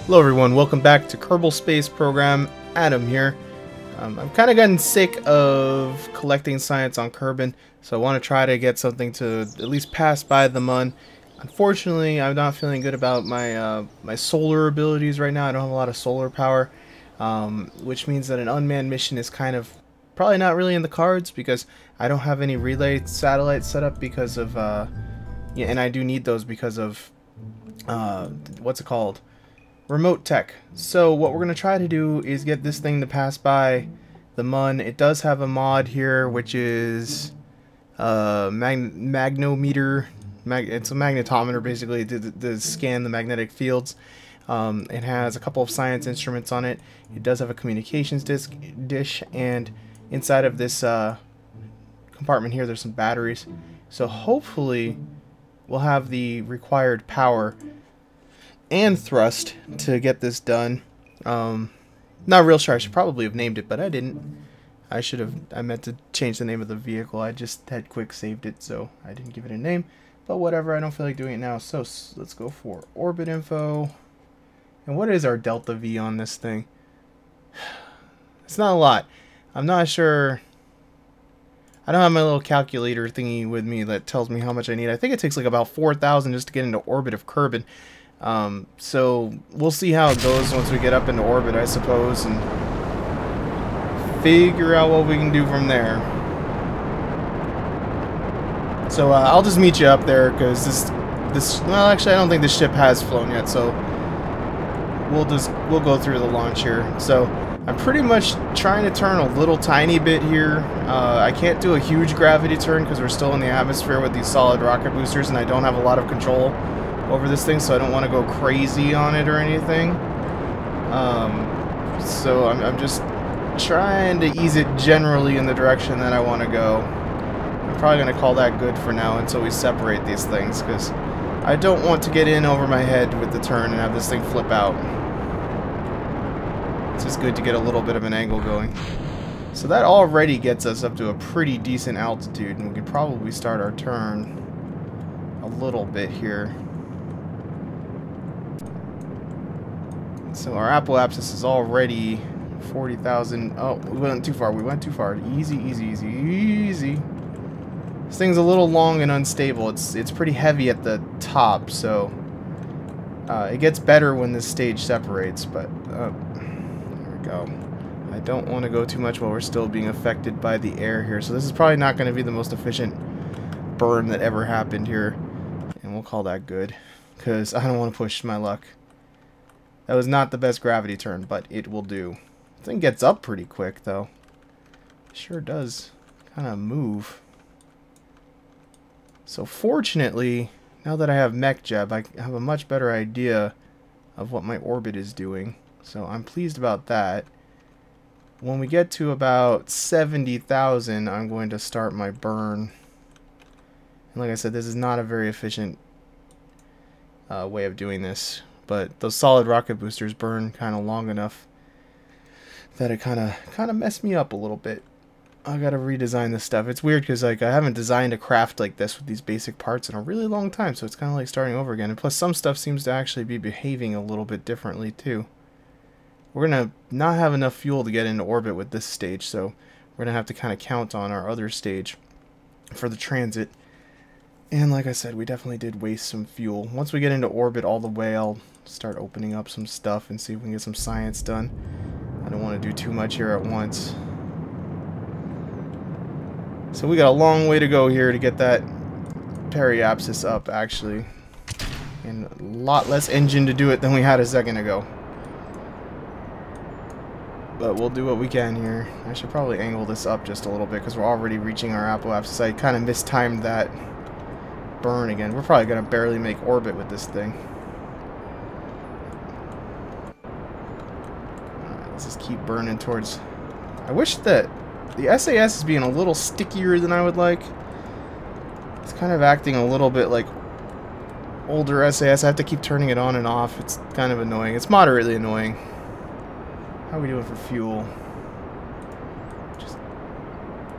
Hello everyone, welcome back to Kerbal Space Program. Adam here. I've kind of gotten sick of collecting science on Kerbin, so I want to try to get something to at least pass by the Mun. Unfortunately, I'm not feeling good about my my solar abilities right now. I don't have a lot of solar power, which means that an unmanned mission is kind of probably not really in the cards because I don't have any relay satellites set up because of, yeah, and I do need those because of, what's it called? Remote tech. So what we're going to try to do is get this thing to pass by the Mun. It does have a mod here, which is magnometer. It's a magnetometer, basically, to scan the magnetic fields. It has a couple of science instruments on it. It does have a communications dish, and inside of this compartment here, there's some batteries. So hopefully we'll have the required power and thrust to get this done. Not real sure. I should probably have named it, but I didn't. I meant to change the name of the vehicle. I just had quick saved it, so I didn't give it a name. But whatever, I don't feel like doing it now. So let's go for orbit info. And what is our delta V on this thing? It's not a lot. I'm not sure. I don't have my little calculator thingy with me that tells me how much I need. I think it takes like about 4,000 just to get into orbit of Kerbin. So we'll see how it goes once we get up into orbit, I suppose, and figure out what we can do from there. So I'll just meet you up there because well, actually I don't think this ship has flown yet, so we'll go through the launch here. So I'm pretty much trying to turn a little tiny bit here. I can't do a huge gravity turn because we're still in the atmosphere with these solid rocket boosters, and I don't have a lot of control over this thing, so I don't want to go crazy on it or anything. So I'm just trying to ease it generally in the direction that I want to go. I'm probably going to call that good for now until we separate these things, because I don't want to get in over my head with the turn and have this thing flip out. It's just good to get a little bit of an angle going. So that already gets us up to a pretty decent altitude, and we could probably start our turn a little bit here. So our apoapsis is already 40,000. Oh, we went too far. We went too far. Easy, easy, easy, easy. This thing's a little long and unstable. It's pretty heavy at the top, so it gets better when this stage separates. But there we go. I don't want to go too much while we're still being affected by the air here. So this is probably not going to be the most efficient burn that ever happened here, and we'll call that good because I don't want to push my luck. That was not the best gravity turn, but it will do. The thing gets up pretty quick, though. It sure does kind of move. So fortunately, now that I have MechJeb, I have a much better idea of what my orbit is doing. So I'm pleased about that. When we get to about 70,000, I'm going to start my burn. And like I said, this is not a very efficient way of doing this. But those solid rocket boosters burn kind of long enough that it kind of messed me up a little bit. I gotta redesign this stuff. It's weird because like I haven't designed a craft like this with these basic parts in a really long time, so it's kind of like starting over again. And plus, some stuff seems to actually be behaving a little bit differently too. We're gonna not have enough fuel to get into orbit with this stage, so we're gonna have to kind of count on our other stage for the transit. And like I said, we definitely did waste some fuel. Once we get into orbit all the way, I'll start opening up some stuff and see if we can get some science done. I don't want to do too much here at once. So we got a long way to go here to get that periapsis up, actually. And a lot less engine to do it than we had a second ago. But we'll do what we can here. I should probably angle this up just a little bit because we're already reaching our apoapsis. I kind of mistimed that burn again. We're probably going to barely make orbit with this thing. Alright, let's just keep burning towards... I wish that the SAS is being a little stickier than I would like. It's kind of acting a little bit like older SAS. I have to keep turning it on and off. It's kind of annoying. It's moderately annoying. How are we doing for fuel? Just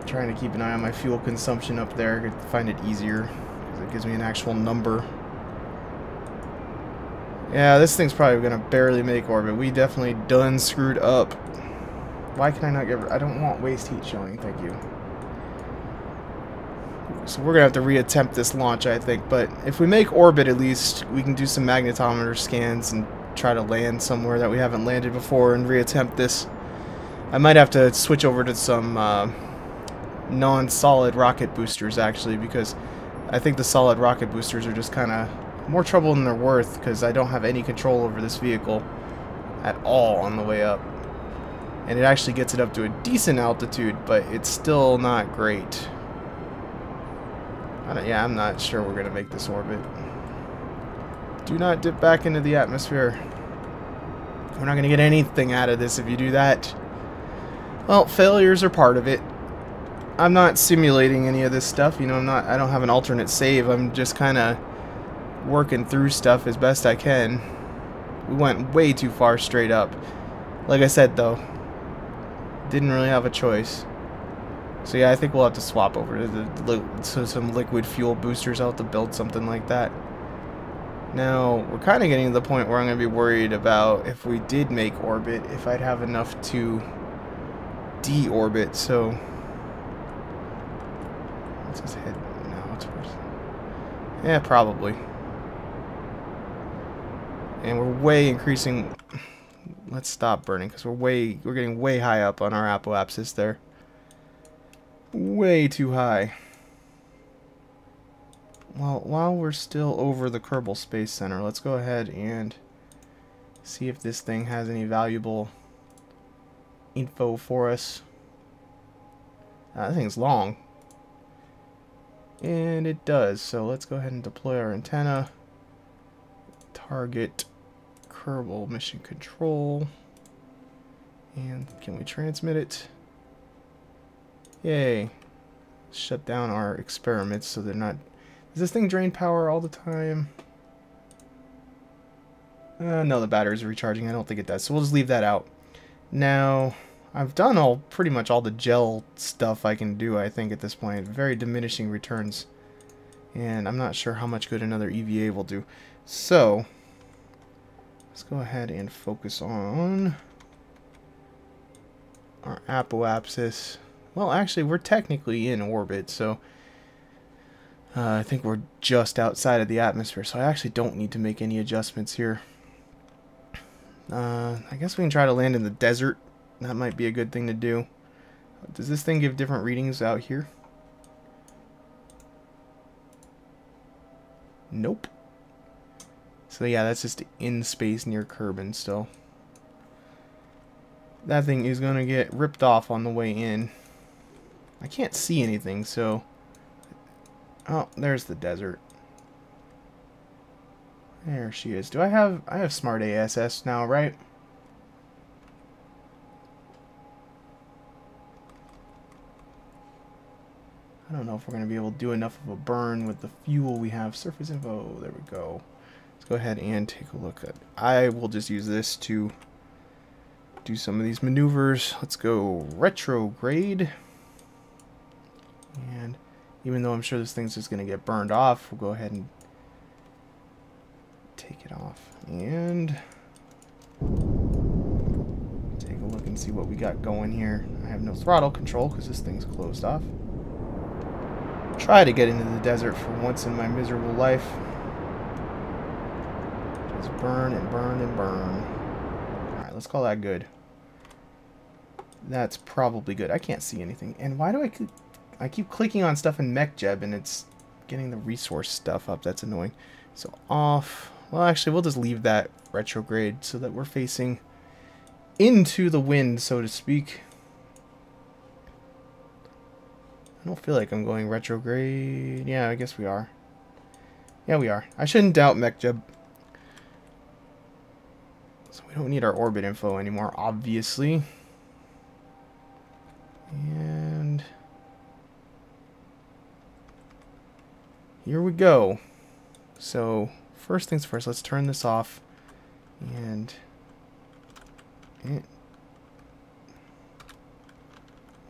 trying to keep an eye on my fuel consumption up there. I find it easier. It gives me an actual number. Yeah, this thing's probably gonna barely make orbit. We definitely done screwed up. Why can I not get... I don't want waste heat showing, thank you. So we're gonna have to reattempt this launch, I think. But if we make orbit, at least we can do some magnetometer scans and try to land somewhere that we haven't landed before and reattempt this. I might have to switch over to some non-solid rocket boosters, actually, because I think the solid rocket boosters are just kind of more trouble than they're worth, because I don't have any control over this vehicle at all on the way up. And it actually gets it up to a decent altitude, but it's still not great. Yeah, I'm not sure we're going to make this orbit. Do not dip back into the atmosphere. We're not going to get anything out of this if you do that. Well, failures are part of it. I'm not simulating any of this stuff, you know, I don't have an alternate save. I'm just kind of working through stuff as best I can. We went way too far straight up. Like I said, though, didn't really have a choice. So yeah, I think we'll have to swap over to some liquid fuel boosters. I'll have to build something like that. Now, we're kind of getting to the point where I'm going to be worried about if we did make orbit, if I'd have enough to deorbit, so... Let's just head... No, it's worse. Yeah, probably. And we're way increasing... Let's stop burning, because we're getting way high up on our apoapsis there. Way too high. Well, while we're still over the Kerbal Space Center, let's go ahead and see if this thing has any valuable info for us. That thing's long. And it does, so let's go ahead and deploy our antenna. Target Kerbal Mission Control. And can we transmit it? Yay. Shut down our experiments so they're not... Does this thing drain power all the time? No, the batteries are recharging. I don't think it does, so we'll just leave that out. Now, I've done pretty much all the gel stuff I can do, I think, at this point. Very diminishing returns. And I'm not sure how much good another EVA will do. So, let's go ahead and focus on our apoapsis. Well, actually, we're technically in orbit, so I think we're just outside of the atmosphere, so I actually don't need to make any adjustments here. I guess we can try to land in the desert. That might be a good thing to do. Does this thing give different readings out here? Nope. So yeah, that's just in space near Kerbal still. That thing is going to get ripped off on the way in. I can't see anything, so... Oh, there's the desert. There she is. I have smart ASS now, right? I don't know if we're going to be able to do enough of a burn with the fuel we have. Surface info, there we go. Let's go ahead and take a look at... I will just use this to do some of these maneuvers. Let's go retrograde. And even though I'm sure this thing's just going to get burned off, we'll go ahead and take it off. And take a look and see what we got going here. I have no throttle control because this thing's closed off. Try to get into the desert for once in my miserable life. Just burn and burn and burn. Alright, let's call that good. That's probably good. I can't see anything. And why do I keep clicking on stuff in MechJeb and it's getting the resource stuff up? That's annoying. So off. Well, actually, we'll just leave that retrograde so that we're facing into the wind, so to speak. I don't feel like I'm going retrograde. Yeah, I guess we are. Yeah, we are. I shouldn't doubt MechJeb. So we don't need our orbit info anymore, obviously. And here we go. So first things first, let's turn this off. And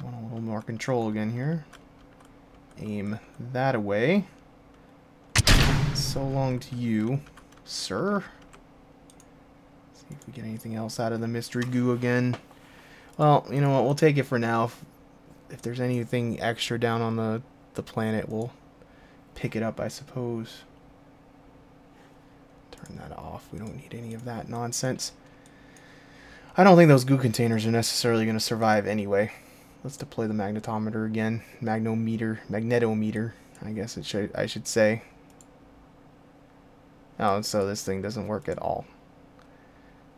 want a little more control again here. Aim that away. So long to you, sir. If we get anything else out of the mystery goo again. Well, you know what? We'll take it for now. If there's anything extra down on the planet, we'll pick it up, I suppose. Turn that off. We don't need any of that nonsense. I don't think those goo containers are necessarily going to survive anyway. Let's deploy the magnetometer again. Magnetometer, I guess I should say. Oh, so this thing doesn't work at all.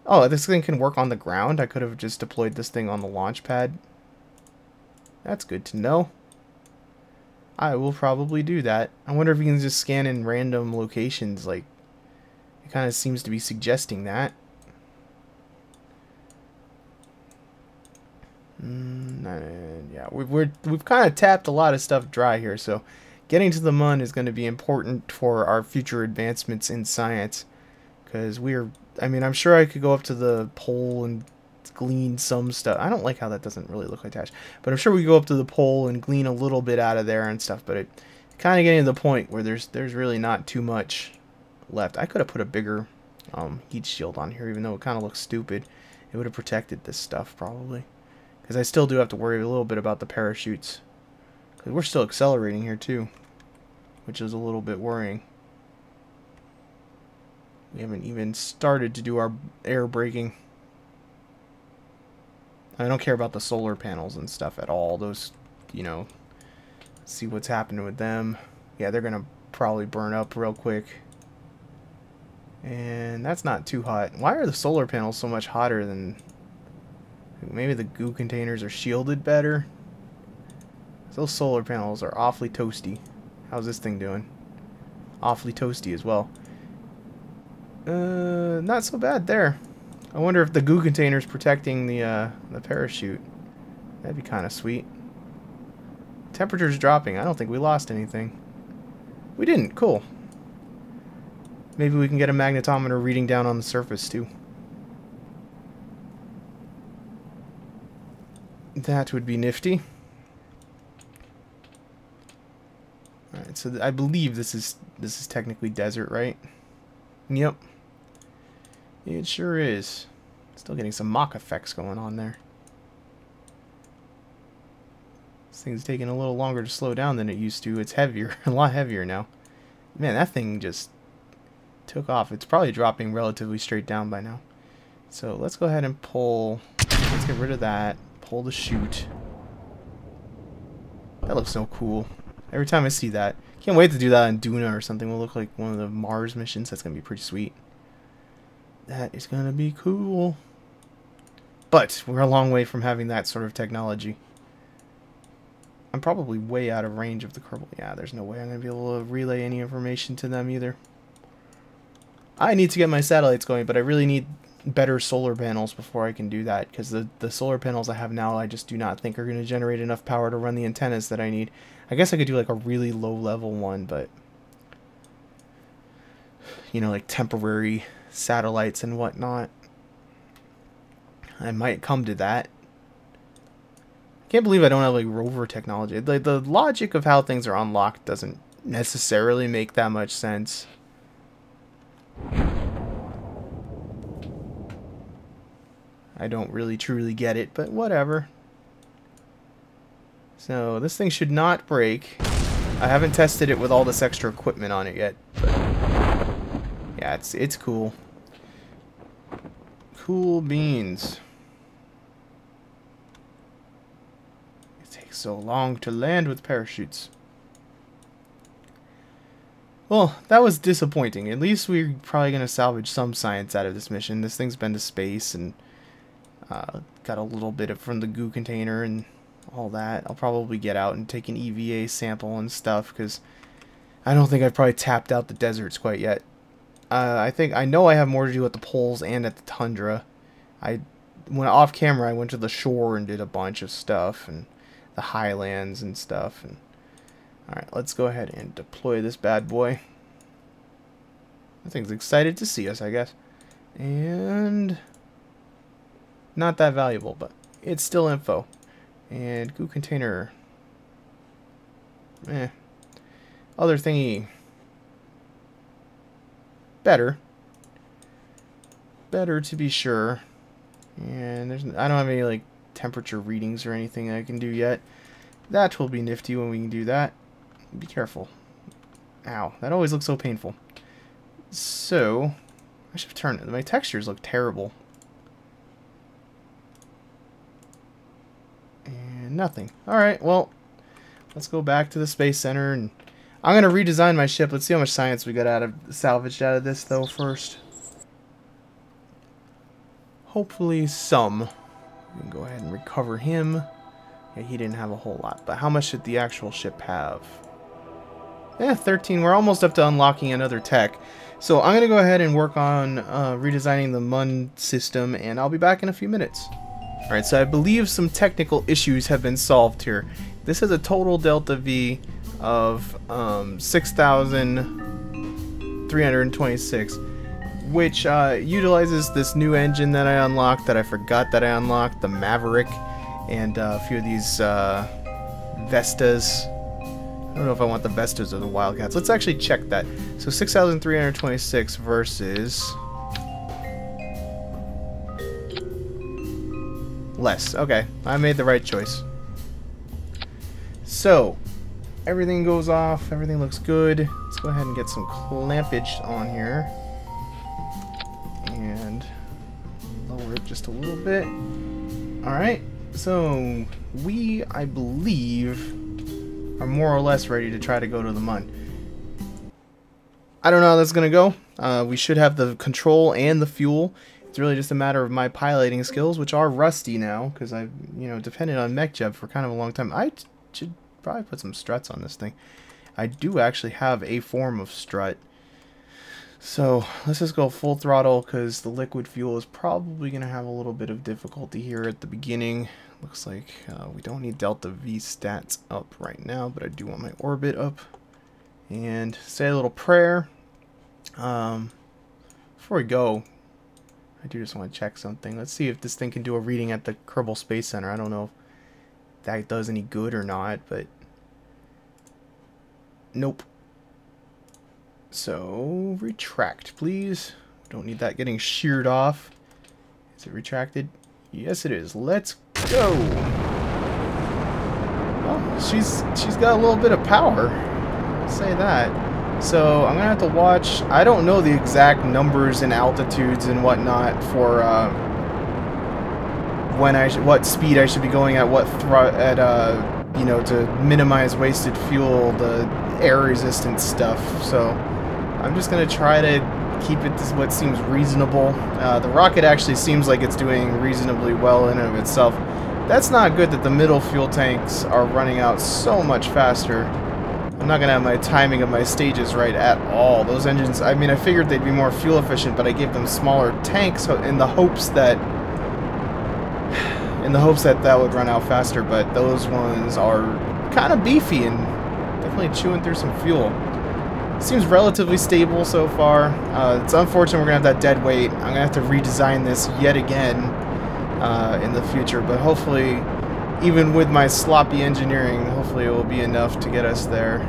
Oh, this thing can work on the ground? I could have just deployed this thing on the launch pad. That's good to know. I will probably do that. I wonder if you can just scan in random locations. Like, it kind of seems to be suggesting that. Yeah, we've kind of tapped a lot of stuff dry here, so getting to the Mun is going to be important for our future advancements in science. Because I mean, I'm sure I could go up to the pole and glean some stuff. I don't like how that doesn't really look attached. But I'm sure we go up to the pole and glean a little bit out of there and stuff. But it kind of getting to the point where there's really not too much left. I could have put a bigger heat shield on here, even though it kind of looks stupid. It would have protected this stuff, probably. Because I still do have to worry a little bit about the parachutes. Because we're still accelerating here, too. Which is a little bit worrying. We haven't even started to do our air braking. I don't care about the solar panels and stuff at all. Those, you know, see what's happening with them. Yeah, they're going to probably burn up real quick. And that's not too hot. Why are the solar panels so much hotter than... Maybe the goo containers are shielded better? Those solar panels are awfully toasty. How's this thing doing? Awfully toasty as well. Not so bad there. I wonder if the goo container's protecting the parachute. That'd be kind of sweet. Temperature's dropping. I don't think we lost anything. We didn't. Cool. Maybe we can get a magnetometer reading down on the surface too. That would be nifty. Alright, so I believe this is technically desert, right? Yep. It sure is. Still getting some mock effects going on there. This thing's taking a little longer to slow down than it used to. It's heavier, a lot heavier now. Man, that thing just took off. It's probably dropping relatively straight down by now. So let's go ahead and pull. Let's get rid of that. Pull the chute. That looks so cool. Every time I see that. Can't wait to do that on Duna or something. Will look like one of the Mars missions. That's going to be pretty sweet. That is going to be cool. But we're a long way from having that sort of technology. I'm probably way out of range of the Kerbal. Yeah, there's no way I'm going to be able to relay any information to them either. I need to get my satellites going, but I really need better solar panels before I can do that, because the solar panels I have now I just do not think are going to generate enough power to run the antennas that I need. I guess I could do like a really low level one, but you know, like temporary satellites and whatnot. I might come to that. I can't believe I don't have like rover technology. The logic of how things are unlocked doesn't necessarily make that much sense. I don't really truly get it, but whatever. So this thing should not break. I haven't tested it with all this extra equipment on it yet, but yeah, it's cool. Cool beans. It takes so long to land with parachutes. Well, that was disappointing. At least we're probably going to salvage some science out of this mission. This thing's been to space and got a little bit from the goo container and all that. I'll probably get out and take an EVA sample and stuff, because I don't think I've probably tapped out the deserts quite yet. I know I have more to do at the poles and at the tundra. When off camera, I went to the shore and did a bunch of stuff, and the highlands and stuff. And alright, let's go ahead and deploy this bad boy. That thing's excited to see us, I guess. And not that valuable, but it's still info. And goo container. Other thingy. Better. better to be sure. And I don't have any like temperature readings or anything I can do yet. That will be nifty when we can do that. Be careful. Ow, that always looks so painful. So, I should have turned it. My textures look terrible. And nothing. Alright, well, let's go back to the Space Center. And I'm going to redesign my ship. Let's see how much science we got salvaged out of this, though, first. Hopefully some. We can go ahead and recover him. Yeah, he didn't have a whole lot. But how much did the actual ship have? 13. We're almost up to unlocking another tech. So I'm going to go ahead and work on redesigning the MUN system, and I'll be back in a few minutes. Alright, so I believe some technical issues have been solved here. This is a total delta V of 6,326, which utilizes this new engine that I unlocked, that I forgot that I unlocked, the Maverick, and a few of these Vestas. I don't know if I want the Vestas or the Wildcats. Let's actually check that. So 6,326 versus less. Okay, I made the right choice. So everything goes off. Everything looks good. Let's go ahead and get some clampage on here and lower it just a little bit. All right. So we, I believe, are more or less ready to try to go to the MUN. I don't know how that's going to go. We should have the control and the fuel. It's really just a matter of my piloting skills, which are rusty now, because I've, depended on MechJeb for kind of a long time. I should probably put some struts on this thing. I do actually have a form of strut. So let's just go full throttle, because the liquid fuel is probably going to have a little bit of difficulty here at the beginning. Looks like we don't need Delta V stats up right now, but I do want my orbit up. And say a little prayer. Before we go, I do just want to check something. Let's see if this thing can do a reading at the Kerbal Space Center. I don't know if that does any good or not, but nope. So retract, please. Don't need that getting sheared off. Is it retracted? Yes, it is. Let's go. Well, she's got a little bit of power. I'll say that. So I'm gonna have to watch. I don't know the exact numbers and altitudes and whatnot for what speed I should be going at, to minimize wasted fuel, the air resistance stuff. So I'm just gonna try to keep it to what seems reasonable. The rocket actually seems like it's doing reasonably well in and of itself. That's not good that the middle fuel tanks are running out so much faster. I'm not going to have my timing of my stages right at all. Those engines, I mean, I figured they'd be more fuel efficient, but I gave them smaller tanks in the hopes that that would run out faster, but those ones are kind of beefy and definitely chewing through some fuel. Seems relatively stable so far. It's unfortunate we're going to have that dead weight. I'm going to have to redesign this yet again in the future, but hopefully, even with my sloppy engineering, hopefully it will be enough to get us there.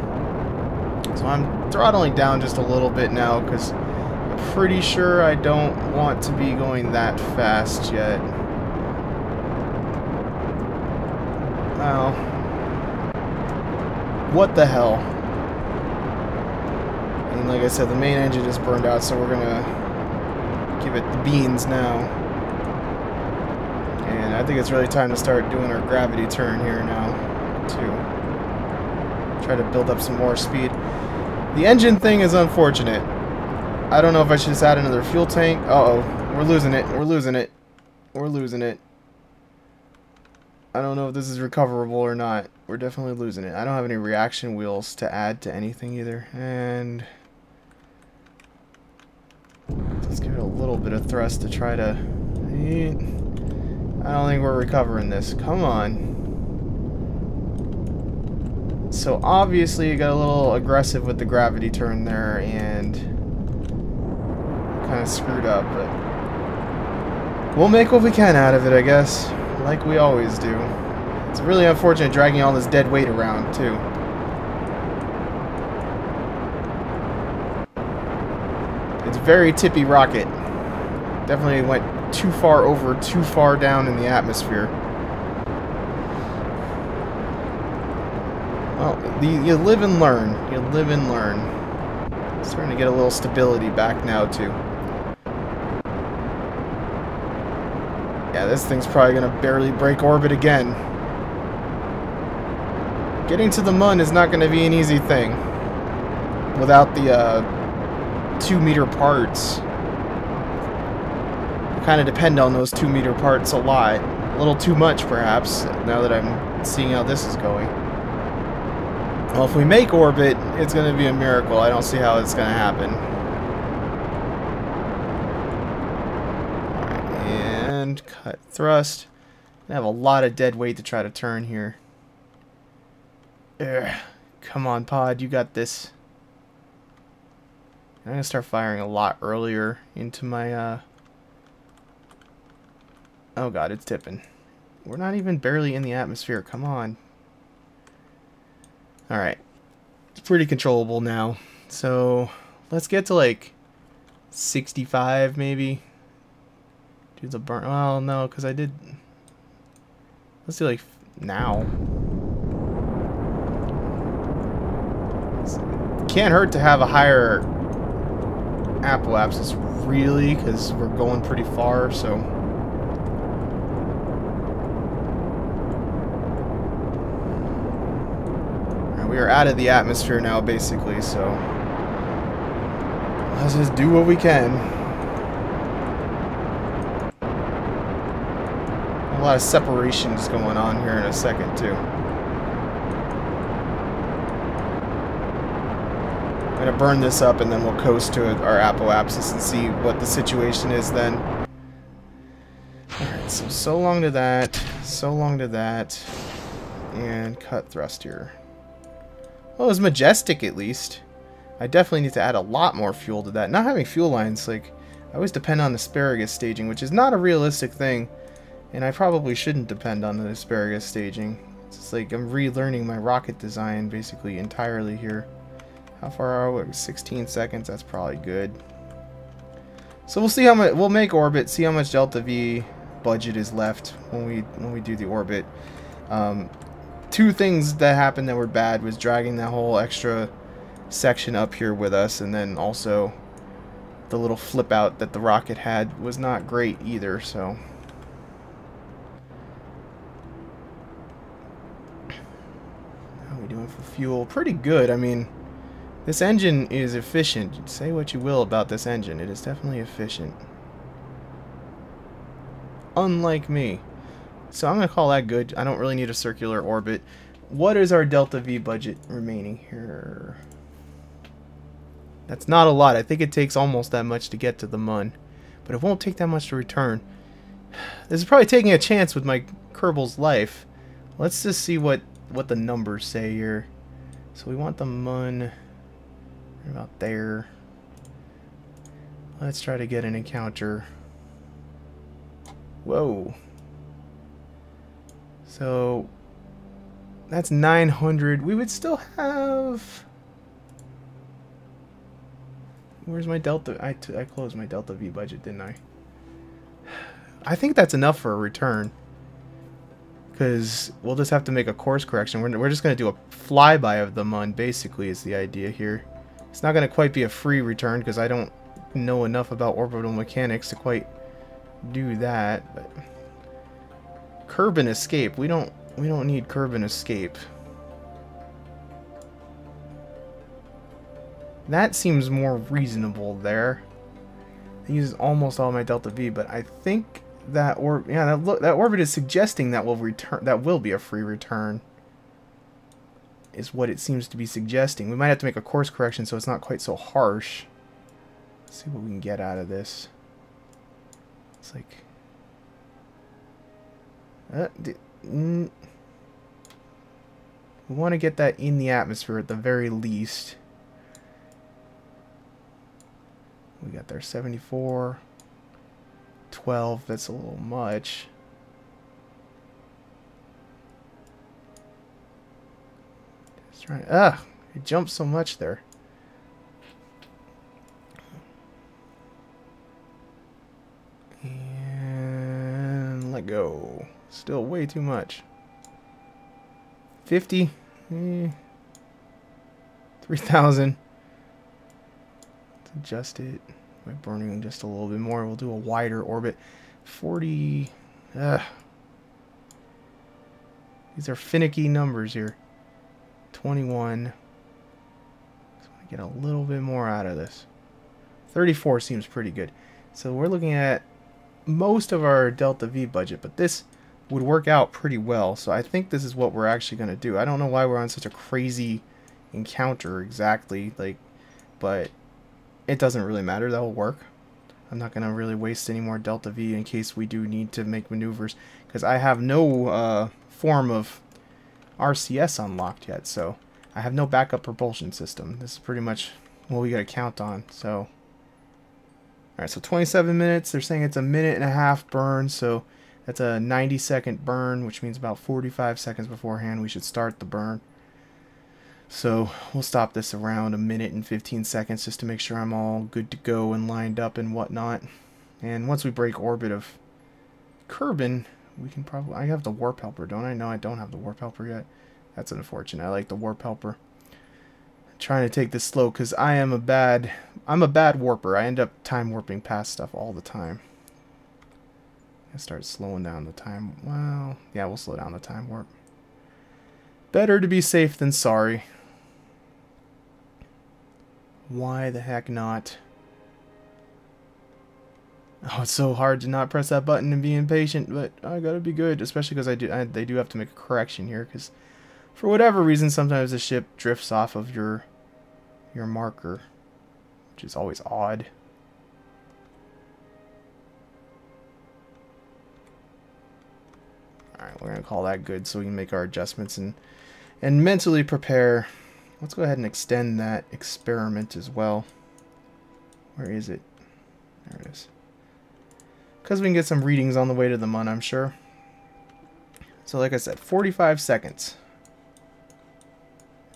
So I'm throttling down just a little bit now because I'm pretty sure I don't want to be going that fast yet. Well, what the hell? And like I said, the main engine is burned out, so we're gonna give it the beans now. And I think it's really time to start doing our gravity turn here now, too. Try to build up some more speed. The engine thing is unfortunate. I don't know if I should just add another fuel tank. Uh-oh, we're losing it. We're losing it. We're losing it. I don't know if this is recoverable or not. We're definitely losing it. I don't have any reaction wheels to add to anything either. And let's give it a little bit of thrust to try to... I don't think we're recovering this. Come on. So obviously you got a little aggressive with the gravity turn there and kind of screwed up, but we'll make what we can out of it, I guess, like we always do. It's really unfortunate dragging all this dead weight around too. It's very tippy rocket. Definitely went too far over, too far down in the atmosphere. Well, you live and learn. You live and learn. Starting to get a little stability back now, too. Yeah, this thing's probably going to barely break orbit again. Getting to the moon is not going to be an easy thing without the 2-meter parts. I kind of depend on those 2-meter parts a lot. A little too much, perhaps, now that I'm seeing how this is going. Well, if we make orbit, it's going to be a miracle. I don't see how it's going to happen. Alright, and cut thrust. I have a lot of dead weight to try to turn here. Ugh. Come on, pod, you got this. I'm going to start firing a lot earlier into my, Oh god, it's tipping. We're not even barely in the atmosphere, come on. Alright. It's pretty controllable now. So, let's get to like 65 maybe. Do the burn. Well, no, because I did. Let's do like now. Can't hurt to have a higher apoapsis, really, because we're going pretty far, so. We are out of the atmosphere now, basically, so let's just do what we can. A lot of separations going on here in a second, too. I'm going to burn this up, and then we'll coast to our apoapsis and see what the situation is then. Alright, so long to that, so long to that, and cut thrust here. Well, it was majestic, at least. I definitely need to add a lot more fuel to that. Not having fuel lines, like, I always depend on asparagus staging, which is not a realistic thing, and I probably shouldn't depend on the asparagus staging. It's just like I'm relearning my rocket design, basically, entirely here. How far are we? 16 seconds, that's probably good. So we'll see how much, we'll make orbit, see how much Delta V budget is left when we do the orbit. Two things that happened that were bad was dragging that whole extra section up here with us, and then also the little flip out that the rocket had was not great either, so. How are we doing for fuel? Pretty good. I mean, this engine is efficient. Say what you will about this engine. It is definitely efficient. Unlike me. So I'm going to call that good. I don't really need a circular orbit. What is our Delta V budget remaining here? That's not a lot. I think it takes almost that much to get to the Mun. But it won't take that much to return. This is probably taking a chance with my Kerbal's life. Let's just see what the numbers say here. So we want the Mun right about there. Let's try to get an encounter. Whoa. So that's 900. We would still have. Where's my Delta? I closed my Delta V budget, didn't I? I think that's enough for a return. Because we'll just have to make a course correction. We're just going to do a flyby of the Mun, basically, is the idea here. It's not going to quite be a free return because I don't know enough about orbital mechanics to quite do that. But curb and escape. We don't need curb and escape. That seems more reasonable there. I use almost all my Delta V, but I think that that orbit is suggesting that will be a free return. Is what it seems to be suggesting. We might have to make a course correction so it's not quite so harsh. Let's see what we can get out of this. It's like we want to get that in the atmosphere at the very least. We got there 74, 12, that's a little much. Just trying, it jumped so much there. can't go. Still way too much. 50. 3,000. Let's adjust it by burning just a little bit more. We'll do a wider orbit. 40. These are finicky numbers here. 21. So I get a little bit more out of this. 34 seems pretty good. So we're looking at most of our Delta V budget, but this would work out pretty well. So I think this is what we're actually going to do. I don't know why we're on such a crazy encounter exactly, like, but it doesn't really matter. That will work. I'm not going to really waste any more Delta V in case we do need to make maneuvers, because I have no form of RCS unlocked yet, so I have no backup propulsion system. This is pretty much what we got to count on. So alright, so 27 minutes. They're saying it's a 1.5-minute burn, so that's a 90-second burn, which means about 45 seconds beforehand we should start the burn. So we'll stop this around 1 minute and 15 seconds just to make sure I'm all good to go and lined up and whatnot. And once we break orbit of Kerbal, we can probably... I have the warp helper, don't I? No, I don't have the warp helper yet. That's unfortunate. I like the warp helper. I'm trying to take this slow because I'm a bad warper. I end up time warping past stuff all the time. I start slowing down the time. Well, yeah, we'll slow down the time warp. Better to be safe than sorry. Why the heck not? Oh, it's so hard to not press that button and be impatient, but I gotta be good, especially because they do have to make a correction here, because for whatever reason, sometimes the ship drifts off of your marker, which is always odd. Alright, we're gonna call that good so we can make our adjustments and mentally prepare. Let's go ahead and extend that experiment as well. Where is it? There it is. Because we can get some readings on the way to the Mun, I'm sure. So like I said, 45 seconds.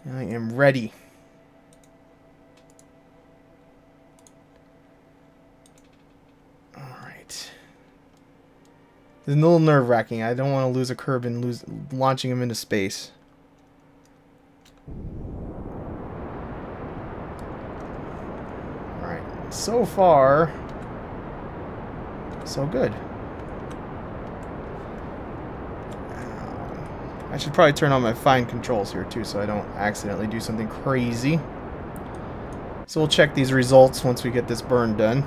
I am ready. Alright. It's a little nerve-wracking. I don't want to lose a Kerbal and launching him into space. Alright. So far, so good. I should probably turn on my fine controls here too so I don't accidentally do something crazy. So we'll check these results once we get this burn done.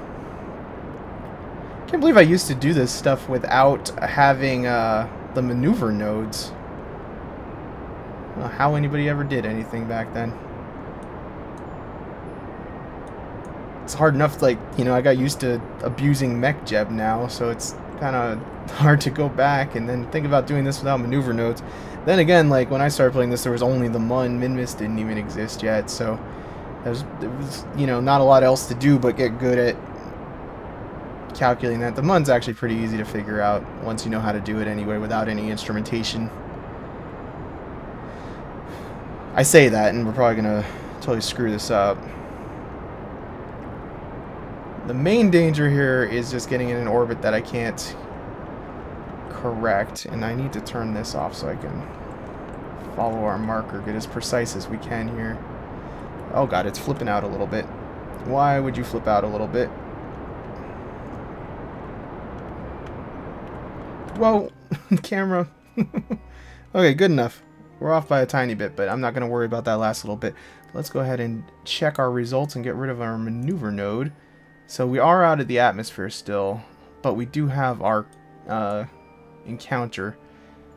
Can't believe I used to do this stuff without having the maneuver nodes. I don't know how anybody ever did anything back then. It's hard enough, like, you know, I got used to abusing mech jeb now, so it's kind of hard to go back and then think about doing this without maneuver nodes. Then again, like, when I started playing this, there was only the Mun. Minmus didn't even exist yet, so there was, you know, not a lot else to do but get good at calculating that. The Mun's actually pretty easy to figure out once you know how to do it anyway without any instrumentation. I say that, and we're probably going to totally screw this up. The main danger here is just getting in an orbit that I can't correct, and I need to turn this off so I can follow our marker, get as precise as we can here. Oh god, it's flipping out a little bit. Why would you flip out a little bit? Whoa! Camera. Okay, good enough. We're off by a tiny bit, but I'm not going to worry about that last little bit. Let's go ahead and check our results and get rid of our maneuver node. So we are out of the atmosphere still, but we do have our encounter,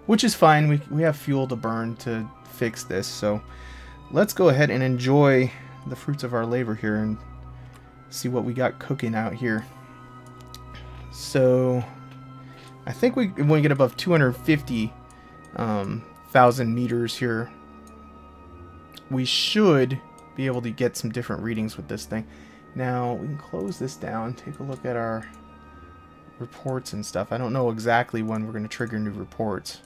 which is fine. We have fuel to burn to fix this, so let's go ahead and enjoy the fruits of our labor here and see what we got cooking out here. So I think when we get above 250,000 meters here, we should be able to get some different readings with this thing. Now, we can close this down, take a look at our reports and stuff. I don't know exactly when we're going to trigger new reports.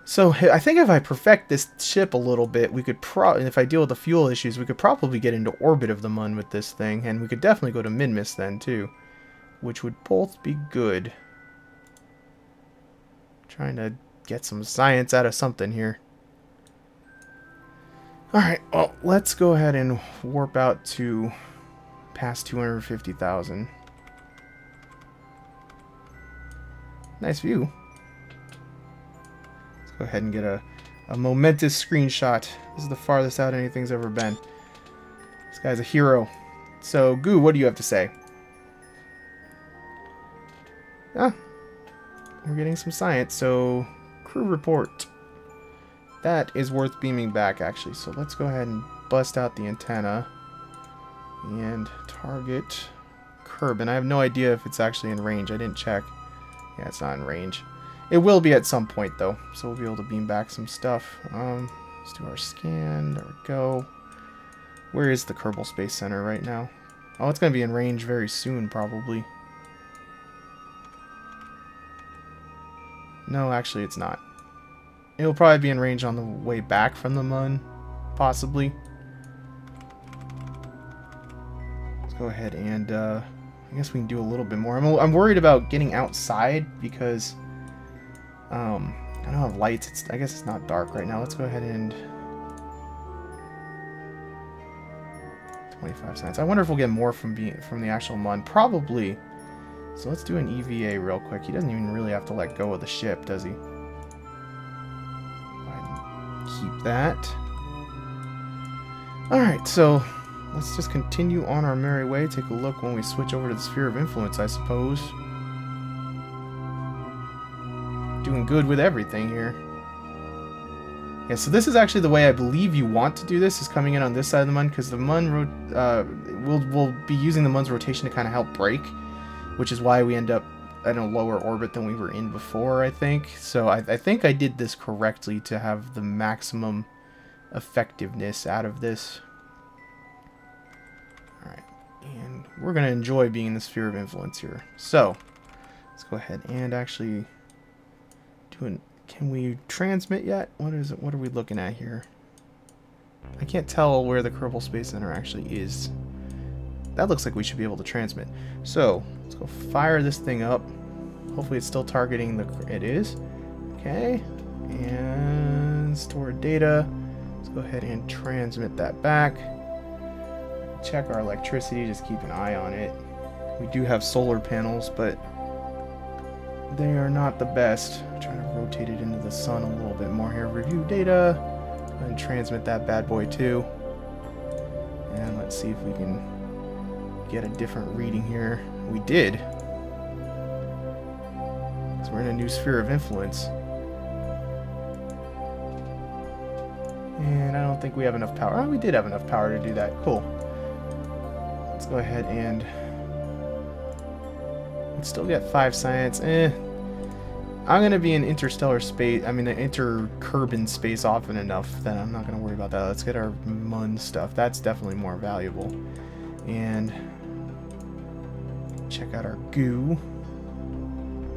So, I think if I perfect this ship a little bit, we could if I deal with the fuel issues, we could probably get into orbit of the Mun with this thing, and we could definitely go to Minmus then, too, which would both be good. Trying to get some science out of something here. Alright, well, let's go ahead and warp out to past 250,000. Nice view. Let's go ahead and get a momentous screenshot. This is the farthest out anything's ever been. This guy's a hero. So, Goo, what do you have to say? Ah, we're getting some science, so crew report. That is worth beaming back, actually. So let's go ahead and bust out the antenna and target Kerbal. I have no idea if it's actually in range. I didn't check. Yeah, it's not in range. It will be at some point, though, so we'll be able to beam back some stuff. Let's do our scan. There we go. Where is the Kerbal Space Center right now? Oh, it's going to be in range very soon, probably. No, actually, it's not. It'll probably be in range on the way back from the Mun, possibly. Let's go ahead and, I guess we can do a little bit more. I'm worried about getting outside because, I don't have lights. I guess it's not dark right now. Let's go ahead and 25 cents. I wonder if we'll get more from the actual Mun. Probably. So let's do an EVA real quick. He doesn't even really have to let go of the ship, does he? Go ahead and keep that. Alright, so let's just continue on our merry way. Take a look when we switch over to the sphere of influence, I suppose. Doing good with everything here. Yeah, so this is actually the way I believe you want to do this, is coming in on this side of the Mun, because the Mun, we'll be using the Mun's rotation to kind of help brake, which is why we end up in a lower orbit than we were in before, I think. So I think I did this correctly to have the maximum effectiveness out of this. Alright, and we're going to enjoy being in the sphere of influence here. So, let's go ahead and actually do can we transmit yet? What is it? What are we looking at here? I can't tell where the Kerbal Space Center actually is. That looks like we should be able to transmit. So, let's go fire this thing up. Hopefully it's still targeting the... It is. Okay. And store data. Let's go ahead and transmit that back. Check our electricity. Just keep an eye on it. We do have solar panels, but they are not the best. I'm trying to rotate it into the sun a little bit more here. Review data. And transmit that bad boy too. And let's see if we can get a different reading here. We did. So we're in a new sphere of influence. And I don't think we have enough power. Oh, we did have enough power to do that. Cool. Let's go ahead and... Let's still get 5 science. I'm going to be in interstellar space, inter-Kerbal space often enough that I'm not going to worry about that. Let's get our Mun stuff. That's definitely more valuable. And check out our goo.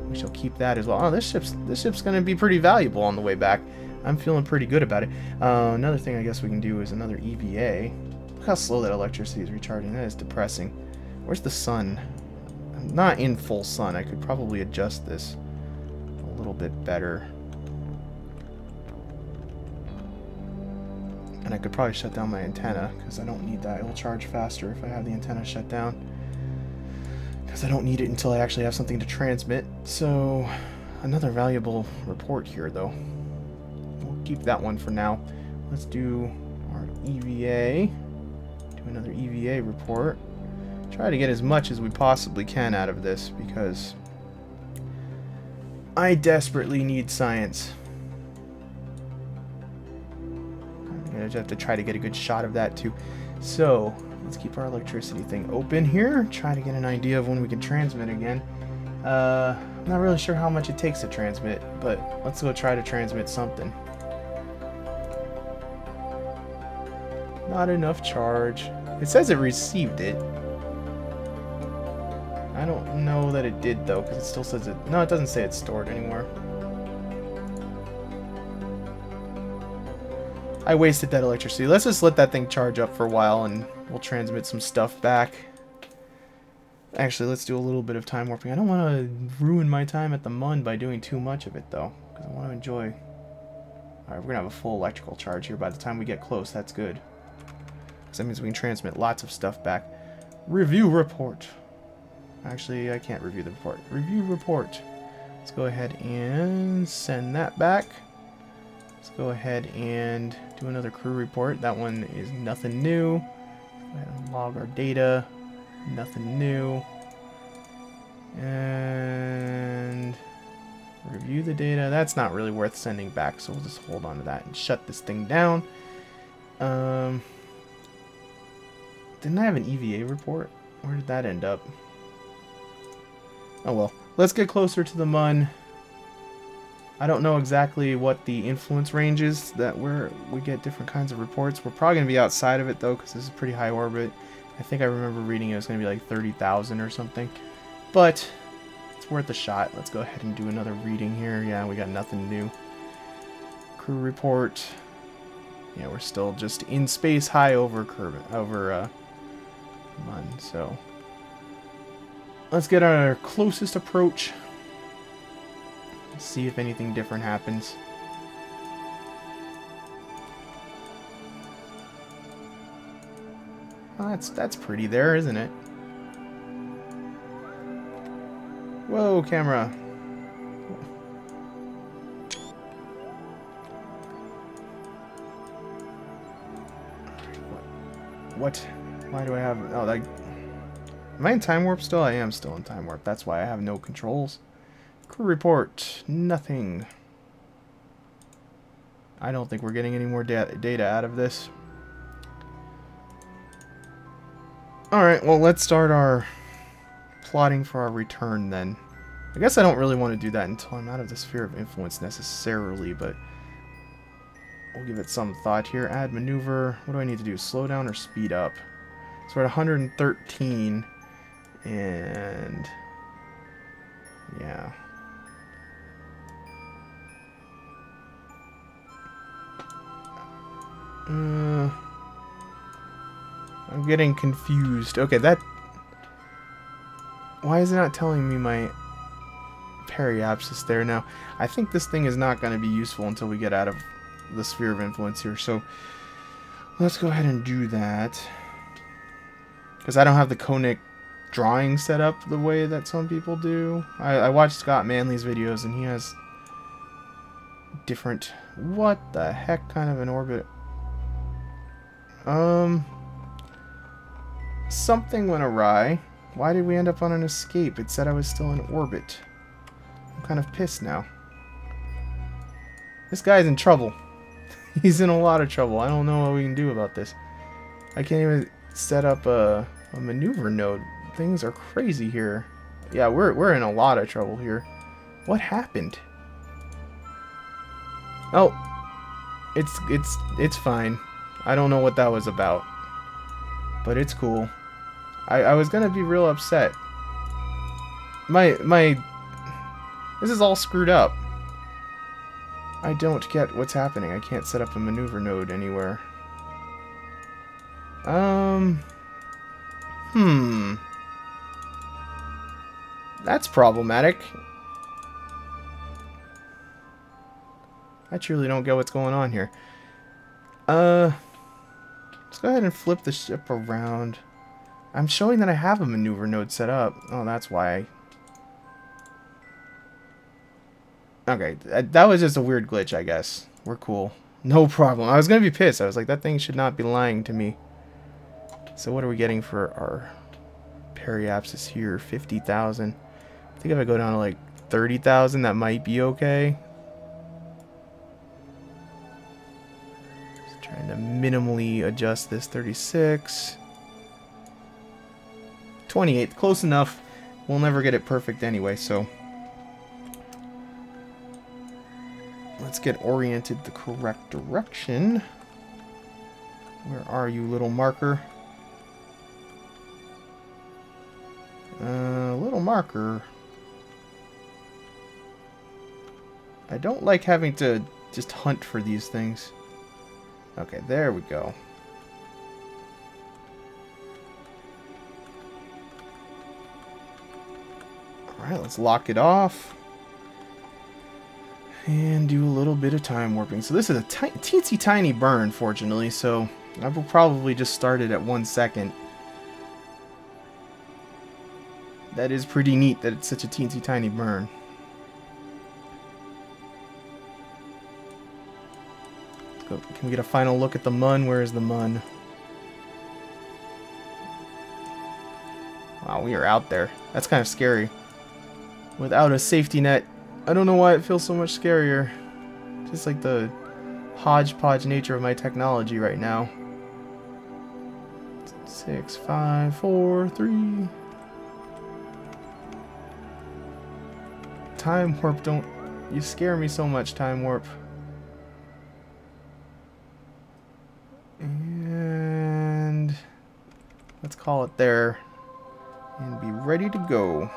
We shall keep that as well. Oh, this ship's going to be pretty valuable on the way back. I'm feeling pretty good about it. Another thing I guess we can do is another EVA. Look how slow that electricity is recharging. That is depressing. Where's the sun? I'm not in full sun. I could probably adjust this a little bit better. And I could probably shut down my antenna, because I don't need that. It will charge faster if I have the antenna shut down, because I don't need it until I actually have something to transmit. So, another valuable report here, though. We'll keep that one for now. Let's do our EVA. Do another EVA report. Try to get as much as we possibly can out of this, because I desperately need science. I'm gonna have to try to get a good shot of that too. So let's keep our electricity thing open here. Try to get an idea of when we can transmit again. I'm not really sure how much it takes to transmit, but let's go try to transmit something. Not enough charge. It says it received it. I don't know that it did though, because it still says it. No, it doesn't say it's stored anymore. I wasted that electricity. Let's just let that thing charge up for a while and we'll transmit some stuff back. Actually, let's do a little bit of time warping. I don't want to ruin my time at the Mun by doing too much of it, though, because I want to enjoy. Alright, we're going to have a full electrical charge here by the time we get close. That's good. Because that means we can transmit lots of stuff back. Review report. Actually, I can't review the report. Review report. Let's go ahead and send that back. Let's go ahead and do another crew report. That one is nothing new. Go ahead and log our data. Nothing new. And review the data. That's not really worth sending back, so we'll just hold on to that and shut this thing down. Didn't I have an EVA report? Where did that end up? Oh well. Let's get closer to the Mun. I don't know exactly what the influence range is that we get different kinds of reports. We're probably going to be outside of it, though, because this is a pretty high orbit. I think I remember reading it was going to be like 30,000 or something. But it's worth a shot. Let's go ahead and do another reading here. Yeah, we got nothing new. Crew report. Yeah, we're still just in space high over Mun. So let's get our closest approach. See if anything different happens. Oh, that's pretty there, isn't it? Whoa, camera. What? Why do I have... Oh, like... Am I in time warp still? I am still in time warp. That's why I have no controls. Crew report. Nothing. I don't think we're getting any more data out of this. Alright, well, let's start our plotting for our return then. I guess I don't really want to do that until I'm out of the sphere of influence necessarily, but we'll give it some thought here. Add maneuver. What do I need to do? Slow down or speed up? So we're at 113, and yeah. I'm getting confused. Okay, that... Why is it not telling me my periapsis there now? I think this thing is not going to be useful until we get out of the sphere of influence here, so let's go ahead and do that. Because I don't have the conic drawing set up the way that some people do. I watched Scott Manley's videos, and he has different... What the heck kind of an orbit? Something went awry. Why did we end up on an escape? It said I was still in orbit. I'm kind of pissed now. This guy's in trouble. He's in a lot of trouble. I don't know what we can do about this. I can't even set up a maneuver node. Things are crazy here. Yeah, we're in a lot of trouble here. What happened? Oh, it's fine. I don't know what that was about, but it's cool. I was gonna be real upset. This is all screwed up. I don't get what's happening. I can't set up a maneuver node anywhere. That's problematic. I truly don't get what's going on here. Let's go ahead and flip the ship around. I'm showing that I have a maneuver node set up. Oh, that's why. Okay, that was just a weird glitch, I guess. We're cool. No problem. I was going to be pissed. I was like, that thing should not be lying to me. So what are we getting for our periapsis here? 50,000. I think if I go down to like 30,000, that might be okay. Just trying to minimally adjust this. 36. 28. Close enough. We'll never get it perfect anyway, so... Let's get oriented the correct direction. Where are you, little marker? Little marker. I don't like having to just hunt for these things. Okay, there we go. Alright, let's lock it off. And do a little bit of time warping. So this is a teensy tiny burn, fortunately, so I will probably just start it at 1 second. That is pretty neat that it's such a teensy tiny burn. Let's go. Can we get a final look at the mun? Where is the mun? Wow, we are out there. That's kind of scary. Without a safety net. I don't know why it feels so much scarier. Just like the hodgepodge nature of my technology right now. 6, 5, 4, 3. Time warp, don't you scare me so much, time warp. And let's call it there and be ready to go.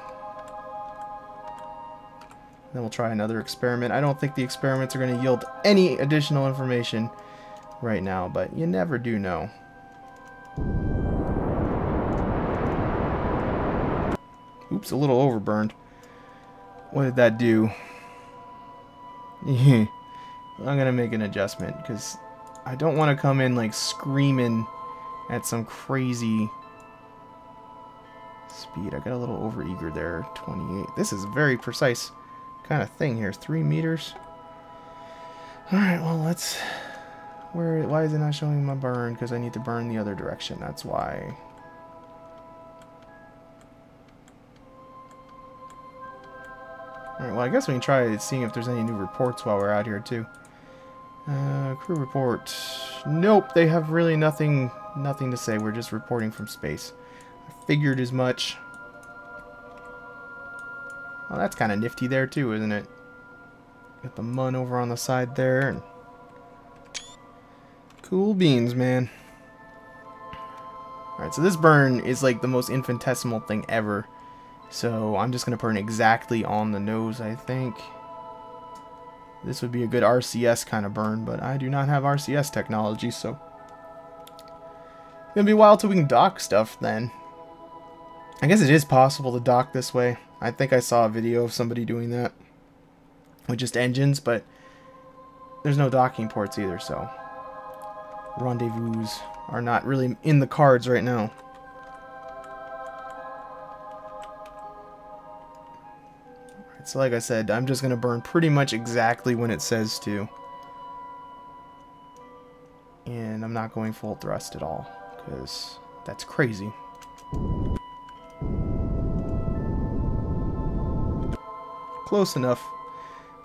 Then we'll try another experiment. I don't think the experiments are going to yield any additional information right now, but you never do know. Oops, a little overburned. What did that do? I'm going to make an adjustment because I don't want to come in like screaming at some crazy speed. I got a little overeager there. 28. This is a very precise kind of thing here. 3 meters. Alright, well, let's... Why is it not showing my burn? Because I need to burn the other direction. That's why. Alright, well, I guess we can try seeing if there's any new reports while we're out here, too. Crew report. Nope, they have really nothing to say. We're just reporting from space. I figured as much. Well, that's kind of nifty there too, isn't it? Got the mun over on the side there. And cool beans, man. Alright, so this burn is like the most infinitesimal thing ever. So I'm just going to burn exactly on the nose, I think. This would be a good RCS kind of burn, but I do not have RCS technology, so it's going to be a while till we can dock stuff then. I guess it is possible to dock this way. I think I saw a video of somebody doing that with just engines, but there's no docking ports either, so rendezvous are not really in the cards right now. Alright, so like I said, I'm just going to burn pretty much exactly when it says to. And I'm not going full thrust at all, because that's crazy. Close enough.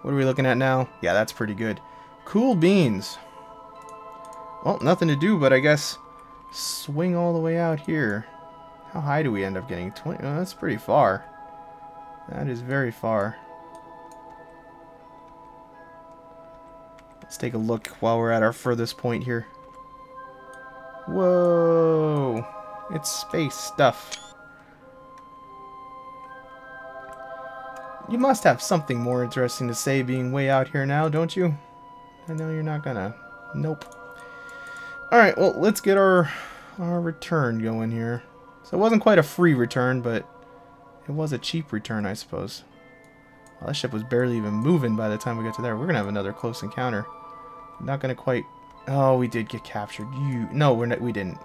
What are we looking at now? Yeah, that's pretty good. Cool beans. Well, nothing to do, but I guess swing all the way out here. How high do we end up getting? 20? Oh, that's pretty far. That is very far. Let's take a look while we're at our furthest point here. Whoa! It's space stuff. You must have something more interesting to say being way out here now, don't you? I know you're not gonna. Nope. Alright, well, let's get our return going here. So it wasn't quite a free return, but it was a cheap return, I suppose. Well, that ship was barely even moving by the time we got to there. We're gonna have another close encounter. Not gonna quite... Oh, we did get captured. No, we didn't.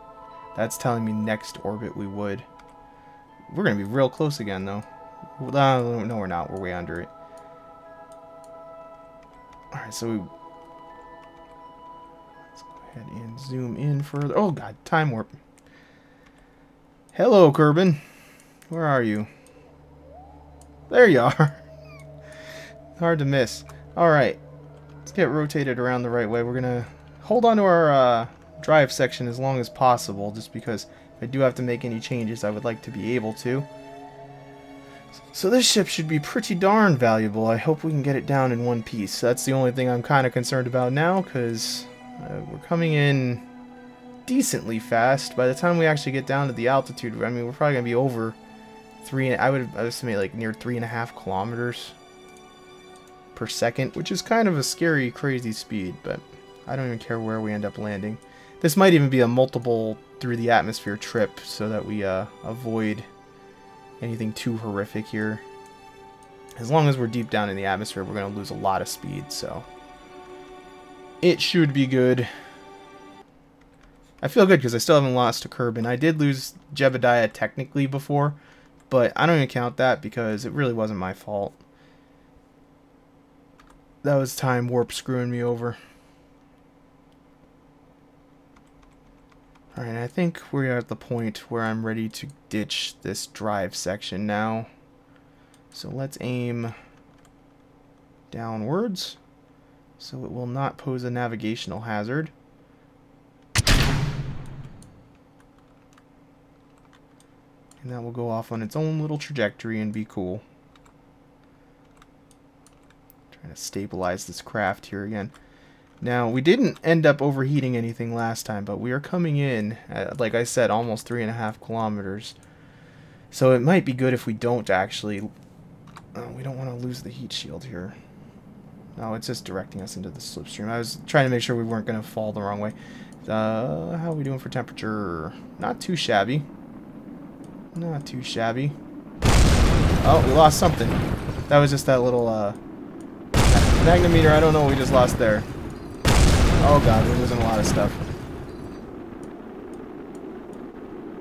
That's telling me next orbit we would. We're gonna be real close again, though. No, we're not. We're way under it. Alright, so let's go ahead and zoom in further. Oh, God. Time warp. Hello, Kerbal. Where are you? There you are. Hard to miss. Alright. Let's get rotated around the right way. We're going to hold on to our drive section as long as possible, just because if I do have to make any changes, I would like to be able to. So this ship should be pretty darn valuable. I hope we can get it down in one piece. That's the only thing I'm kind of concerned about now, because we're coming in decently fast. By the time we actually get down to the altitude, I mean, we're probably going to be over I would estimate like near 3.5 kilometers per second, which is kind of a scary, crazy speed, but I don't even care where we end up landing. This might even be a multiple through the atmosphere trip, so that we avoid anything too horrific here. As long as we're deep down in the atmosphere, we're going to lose a lot of speed, so it should be good. I feel good because I still haven't lost to Kerbal. I did lose Jebediah technically before, but I don't even count that because it really wasn't my fault. That was time warp screwing me over. Alright, I think we're at the point where I'm ready to ditch this drive section now. So let's aim downwards so it will not pose a navigational hazard. And that will go off on its own little trajectory and be cool. Trying to stabilize this craft here again. Now, we didn't end up overheating anything last time, but we are coming in at, like I said, almost 3.5 kilometers. So it might be good if we don't actually... we don't want to lose the heat shield here. No, it's just directing us into the slipstream. I was trying to make sure we weren't going to fall the wrong way. How are we doing for temperature? Not too shabby. Not too shabby. Oh, we lost something. That was just that little magnometer. I don't know what we just lost there. Oh god, we're losing a lot of stuff.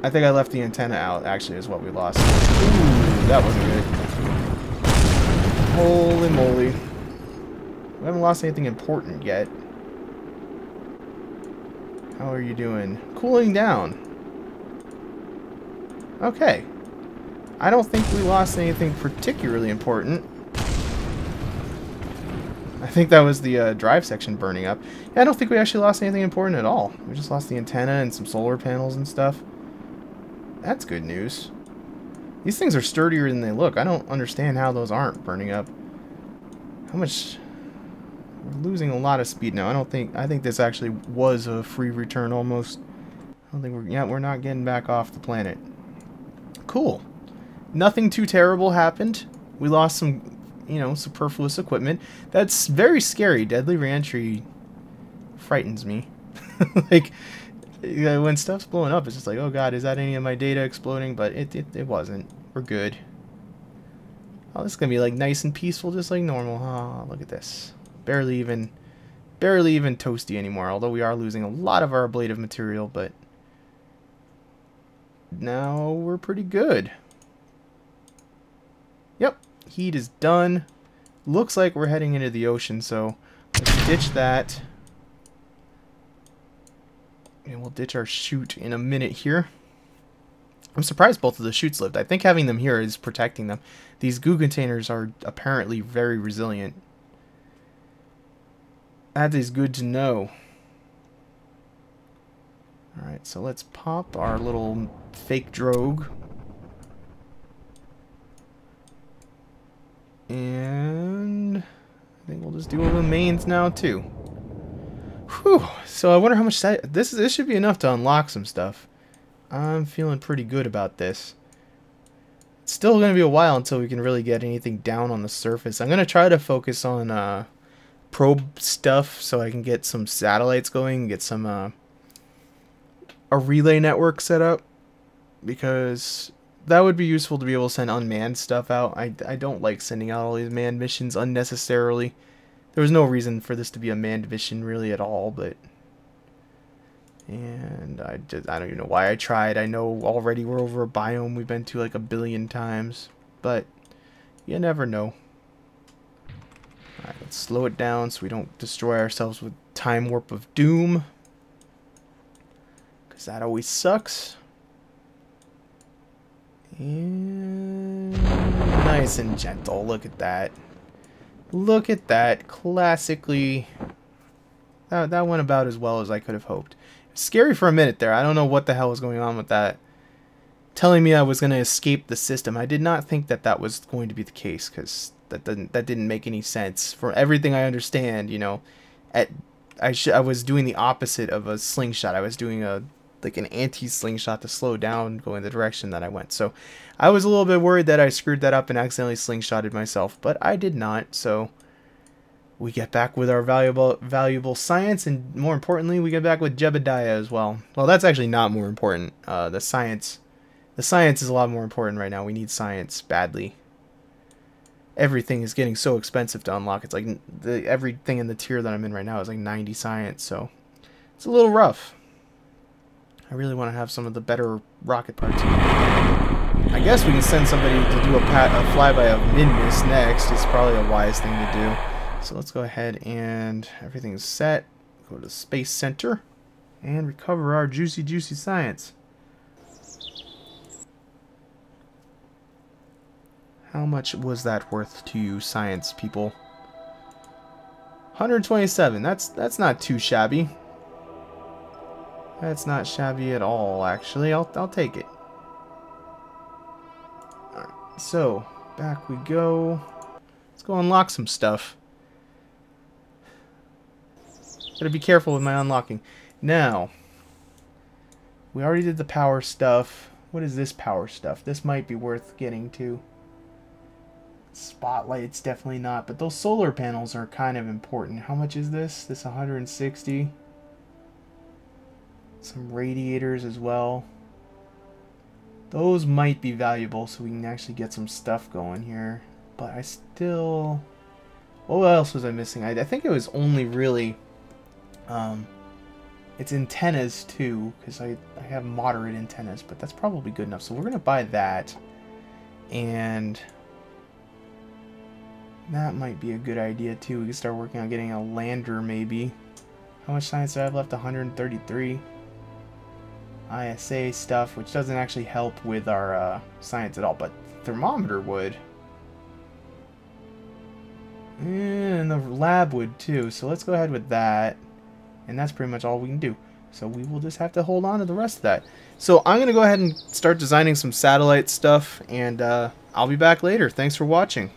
I think I left the antenna out, actually, is what we lost. Ooh, that wasn't good. Holy moly. We haven't lost anything important yet. How are you doing? Cooling down. Okay. I don't think we lost anything particularly important. I think that was the drive section burning up. Yeah, I don't think we actually lost anything important at all. We just lost the antenna and some solar panels and stuff. That's good news. These things are sturdier than they look. I don't understand how those aren't burning up. How much... We're losing a lot of speed now. I think this actually was a free return almost. I don't think we're... Yeah, we're not getting back off the planet. Cool. Nothing too terrible happened. We lost some, you know, superfluous equipment. That's very scary. Deadly reentry frightens me. Like, when stuff's blowing up, it's just like, oh god, is that any of my data exploding? But it wasn't. We're good. Oh, this is gonna be like nice and peaceful, just like normal. Oh, look at this. Barely even toasty anymore. Although we are losing a lot of our ablative material, but now we're pretty good. Yep, heat is done. Looks like we're heading into the ocean, so let's ditch that. And we'll ditch our chute in a minute here. I'm surprised both of the chutes lived. I think having them here is protecting them. These goo containers are apparently very resilient. That is good to know. Alright, so let's pop our little fake drogue. And I think we'll just do all the mains now too. Whew. So I wonder how much that... This should be enough to unlock some stuff. I'm feeling pretty good about this. It's still going to be a while until we can really get anything down on the surface. I'm going to try to focus on probe stuff so I can get some satellites going, get some a relay network set up, because that would be useful to be able to send unmanned stuff out. I don't like sending out all these manned missions unnecessarily. There was no reason for this to be a manned mission really at all, but... And I don't even know why I tried. I know already we're over a biome we've been to like 1 billion times, but you never know. Alright, let's slow it down so we don't destroy ourselves with time warp of doom, because that always sucks. And nice and gentle. Look at that. Look at that. Classically, that went about as well as I could have hoped. Scary for a minute there. I don't know what the hell was going on with that. Telling me I was going to escape the system. I did not think that that was going to be the case, because that didn't make any sense. For everything I understand, you know, I was doing the opposite of a slingshot. I was doing like an anti-slingshot to slow down going the direction that I went. So I was a little bit worried that I screwed that up and accidentally slingshotted myself, but I did not. So we get back with our valuable science, and more importantly, we get back with Jebediah as well. Well, that's actually not more important. The science is a lot more important right now. We need science badly. everything is getting so expensive to unlock. It's like everything in the tier that I'm in right now is like 90 science, so it's a little rough. I really want to have some of the better rocket parts. I guess we can send somebody to do a flyby of Minmus next. It's probably a wise thing to do. So let's go ahead and everything's set. Go to the Space Center and recover our juicy science. How much was that worth to you, science people? 127. That's not too shabby. That's not shabby at all, actually. I'll take it. Alright, so back we go. Let's go unlock some stuff. Gotta be careful with my unlocking. Now, we already did the power stuff. What is this power stuff? This might be worth getting to. Spotlights, definitely not, but those solar panels are kind of important. How much is this? This 160. Some radiators as well. Those might be valuable, so we can actually get some stuff going here. But I still... What else was I missing? I think it was only really... it's antennas too, because I have moderate antennas, but that's probably good enough. So we're going to buy that. And... that might be a good idea too. We can start working on getting a lander maybe. How much science do I have left? 133. ISA stuff, which doesn't actually help with our science at all, but thermometer would. And the lab would too. So let's go ahead with that. And that's pretty much all we can do. So we will just have to hold on to the rest of that. So I'm going to go ahead and start designing some satellite stuff, and I'll be back later. Thanks for watching.